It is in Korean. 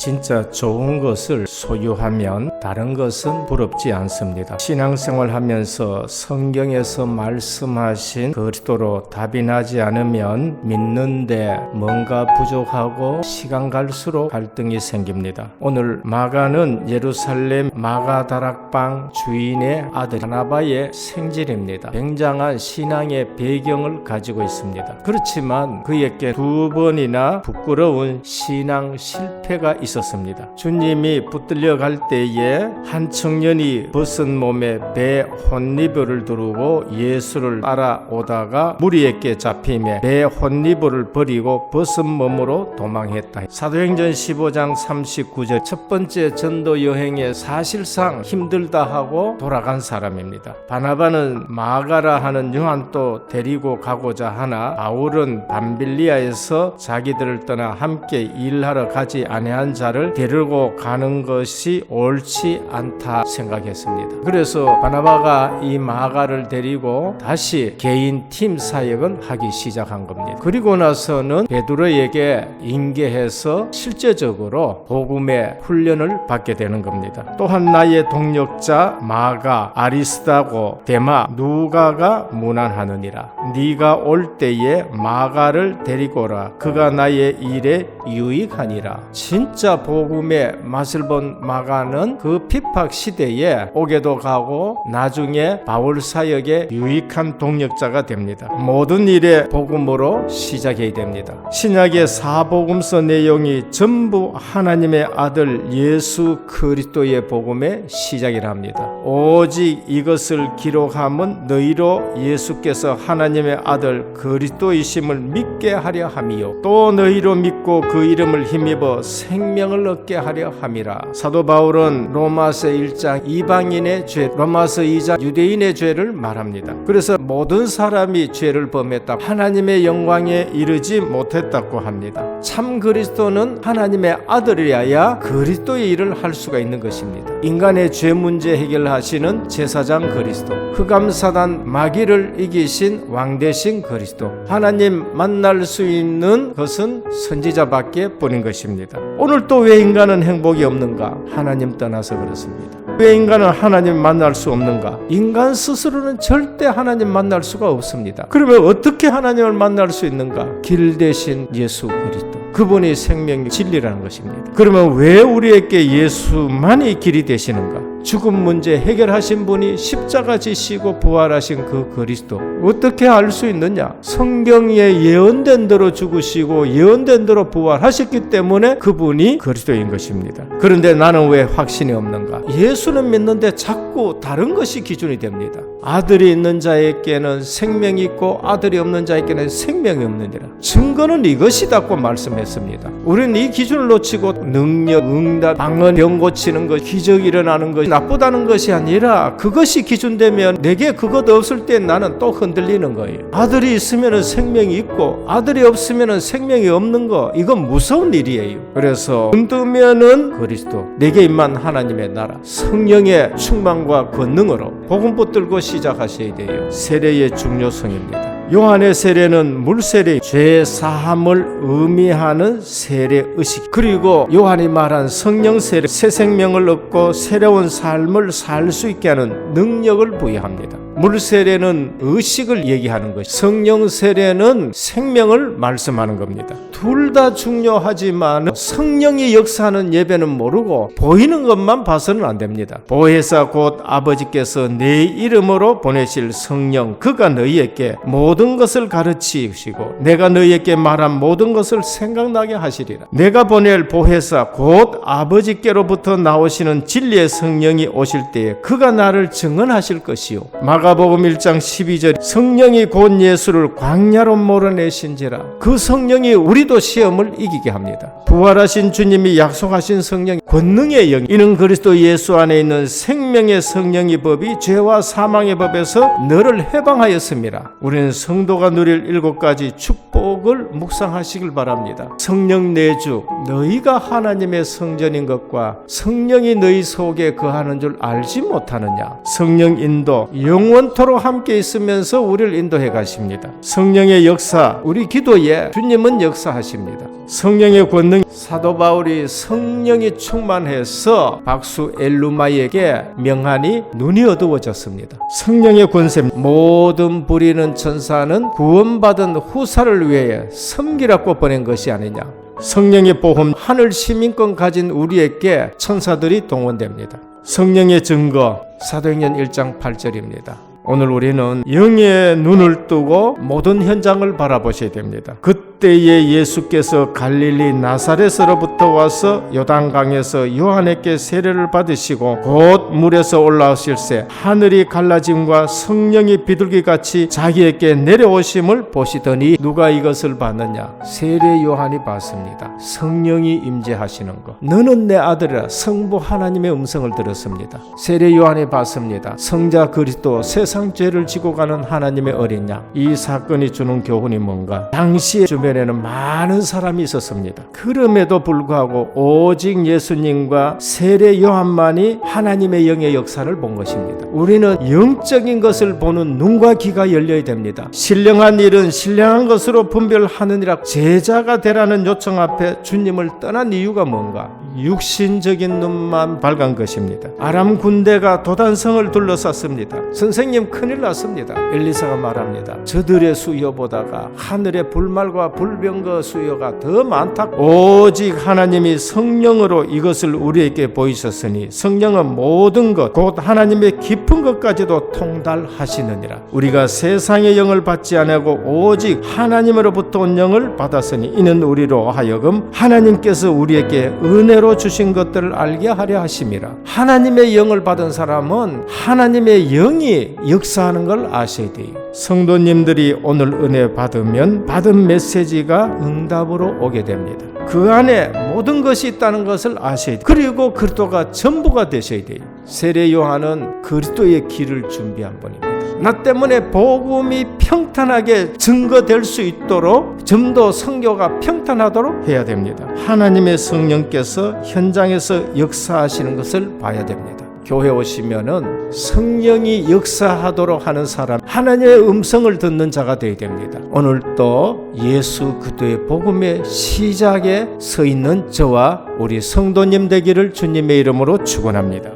진짜 좋은 것을 소유하면 다른 것은 부럽지 않습니다. 신앙생활 하면서 성경에서 말씀하신 그리스도로 답이 나지 않으면 믿는데 뭔가 부족하고 시간 갈수록 갈등이 생깁니다. 오늘 마가는 예루살렘 마가다락방 주인의 아들 바나바의 생질입니다. 굉장한 신앙의 배경을 가지고 있습니다. 그렇지만 그에게 두 번이나 부끄러운 신앙 실패가 있었습니다. 주님이 붙들려 갈 때에 한 청년이 벗은 몸에 배 혼리부를 두르고 예수를 따라오다가 무리에게 잡히며 배 혼리부를 버리고 벗은 몸으로 도망했다. 사도행전 15장 39절 첫 번째 전도 여행에 사실상 힘들다 하고 돌아간 사람입니다. 바나바는 마가라 하는 요한도 데리고 가고자 하나 바울은 밤빌리아에서 자기들을 떠나 함께 일하러 가지 아니한 자를 데리고 가는 것이 옳지 않다 생각했습니다. 그래서 바나바가 이 마가를 데리고 다시 개인 팀 사역을 하기 시작한 겁니다. 그리고 나서는 베드로에게 인계해서 실제적으로 복음의 훈련을 받게 되는 겁니다. 또한 나의 동력자 마가, 아리스다고, 데마, 누가가 문안하느니라. 네가 올 때에 마가를 데리고 오라. 그가 나의 일에 유익하니라. 진짜 복음의 맛을 본 마가는 그 핍박 시대에 옥에도 가고 나중에 바울 사역에 유익한 동력자가 됩니다. 모든 일에 복음으로 시작해야 됩니다. 신약의 사복음서 내용이 전부 하나님의 아들 예수 그리스도의 복음의 시작이라 합니다. 오직 이것을 기록함은 너희로 예수께서 하나님의 아들 그리스도이심을 믿게 하려 함이요 또 너희로 믿고 그 이름을 힘입어 생명을 얻게 하려 함이라. 사도 바울은 로마서 1장 이방인의 죄, 로마서 2장 유대인의 죄를 말합니다. 그래서 모든 사람이 죄를 범했다, 하나님의 영광에 이르지 못했다고 합니다. 참 그리스도는 하나님의 아들이어야 그리스도의 일을 할 수가 있는 것입니다. 인간의 죄 문제 해결하시는 제사장 그리스도, 흑암사단 마귀를 이기신 왕대신 그리스도, 하나님 만날 수 있는 것은 선지자밖에 뿐인 것입니다. 오늘 또 왜 인간은 행복이 없는가? 하나님 떠나서 그렇습니다. 왜 인간은 하나님 만날 수 없는가? 인간 스스로는 절대 하나님 만날 수가 없습니다. 그러면 어떻게 하나님을 만날 수 있는가? 길 대신 예수 그리스도, 그분이 생명이 진리라는 것입니다. 그러면 왜 우리에게 예수만이 길이 되시는가? 죽음 문제 해결하신 분이 십자가 지시고 부활하신 그 그리스도 어떻게 알 수 있느냐? 성경에 예언된 대로 죽으시고 예언된 대로 부활하셨기 때문에 그분이 그리스도인 것입니다. 그런데 나는 왜 확신이 없는가? 예수는 믿는데 자꾸 다른 것이 기준이 됩니다. 아들이 있는 자에게는 생명이 있고 아들이 없는 자에게는 생명이 없느니라. 증거는 이것이다고 말씀했습니다. 우리는 이 기준을 놓치고 능력, 응답, 방언, 병 고치는 것, 기적이 일어나는 것 나쁘다는 것이 아니라 그것이 기준되면 내게 그것 없을 때 나는 또 흔들리는 거예요. 아들이 있으면 생명이 있고 아들이 없으면 생명이 없는 거, 이건 무서운 일이에요. 그래서 눈 뜨면은 그리스도, 내게 임한 하나님의 나라, 성령의 충만과 권능으로 복음 붙들고 시작하셔야 돼요. 세례의 중요성입니다. 요한의 세례는 물세례, 죄 사함을 의미하는 세례 의식, 그리고 요한이 말한 성령 세례, 새 생명을 얻고 새로운 삶을 살 수 있게 하는 능력을 부여합니다. 물세례는 의식을 얘기하는 것이, 성령 세례는 생명을 말씀하는 겁니다. 둘 다 중요하지만 성령이 역사하는 예배는 모르고 보이는 것만 봐서는 안 됩니다. 보혜사 곧 아버지께서 내 이름으로 보내실 성령, 그가 너희에게 모든 것을 가르치시고 내가 너희에게 말한 모든 것을 생각나게 하시리라. 내가 보낼 보혜사 곧 아버지께로부터 나오시는 진리의 성령이 오실 때에 그가 나를 증언하실 것이요. 마가복음 1장 12절 성령이 곧 예수를 광야로 몰아내신지라. 그 성령이 우리도 시험을 이기게 합니다. 부활하신 주님이 약속하신 성령, 권능의 영, 이는 그리스도 예수 안에 있는 생명의 성령의 법이 죄와 사망의 법에서 너를 해방하였습니다. 우리는 성도가 누릴 7가지 축복을 묵상하시길 바랍니다. 성령 내주, 너희가 하나님의 성전인 것과 성령이 너희 속에 거하는 줄 알지 못하느냐? 성령 인도, 영원 영원토록 함께 있으면서 우리를 인도해 가십니다. 성령의 역사, 우리 기도에 주님은 역사하십니다. 성령의 권능, 사도 바울이 성령이 충만해서 박수 엘루마에게 명하니 눈이 어두워졌습니다. 성령의 권세, 모든 부리는 천사는 구원받은 후사를 위해 섬기라고 보낸 것이 아니냐. 성령의 보험, 하늘 시민권 가진 우리에게 천사들이 동원됩니다. 성령의 증거, 사도행전 1장 8절입니다. 오늘 우리는 영의 눈을 뜨고 모든 현장을 바라보셔야 됩니다. 그때에 예수께서 갈릴리 나사렛으로부터 와서 요단강에서 요한에게 세례를 받으시고 곧 물에서 올라오실새 하늘이 갈라짐과 성령이 비둘기같이 자기에게 내려오심을 보시더니 누가 이것을 봤느냐? 세례 요한이 봤습니다. 성령이 임재하시는 것. 너는 내 아들이라. 성부 하나님의 음성을 들었습니다. 세례 요한이 봤습니다. 성자 그리스도, 세상 죄를 지고 가는 하나님의 어린 양. 이 사건이 주는 교훈이 뭔가? 당시에 주변에는 많은 사람이 있었습니다. 그럼에도 불구하고 오직 예수님과 세례 요한만이 하나님의 영의 역사를 본 것입니다. 우리는 영적인 것을 보는 눈과 귀가 열려야 됩니다. 신령한 일은 신령한 것으로 분별하느니라. 제자가 되라는 요청 앞에 주님을 떠난 이유가 뭔가? 육신적인 눈만 밝은 것입니다. 아람 군대가 도단성을 둘러쌌습니다. 선생님 큰일 났습니다. 엘리사가 말합니다. 저들의 수요보다가 하늘의 불말과 불병거 수요가 더 많다. 오직 하나님이 성령으로 이것을 우리에게 보이셨으니 성령은 모든 것 곧 하나님의 깊은 것까지도 통달하시느니라. 우리가 세상의 영을 받지 아니하고 오직 하나님으로부터 온 영을 받았으니 이는 우리로 하여금 하나님께서 우리에게 은혜로 주신 것들을 알게 하려 하심이라. 하나님의 영을 받은 사람은 하나님의 영이 역사하는 걸 아셔야 돼요. 성도님들이 오늘 은혜 받으면 받은 메시지가 응답으로 오게 됩니다. 그 안에 모든 것이 있다는 것을 아셔야 돼요. 그리고 그리스도가 전부가 되셔야 돼요. 세례 요한은 그리스도의 길을 준비한 분입니다. 나 때문에 복음이 평탄하게 증거될 수 있도록 전도 선교가 평탄하도록 해야 됩니다. 하나님의 성령께서 현장에서 역사하시는 것을 봐야 됩니다. 교회 오시면은 성령이 역사하도록 하는 사람, 하나님의 음성을 듣는 자가 되어야 됩니다. 오늘 또 예수 그리스도의 복음의 시작에 서 있는 저와 우리 성도님 되기를 주님의 이름으로 축원합니다.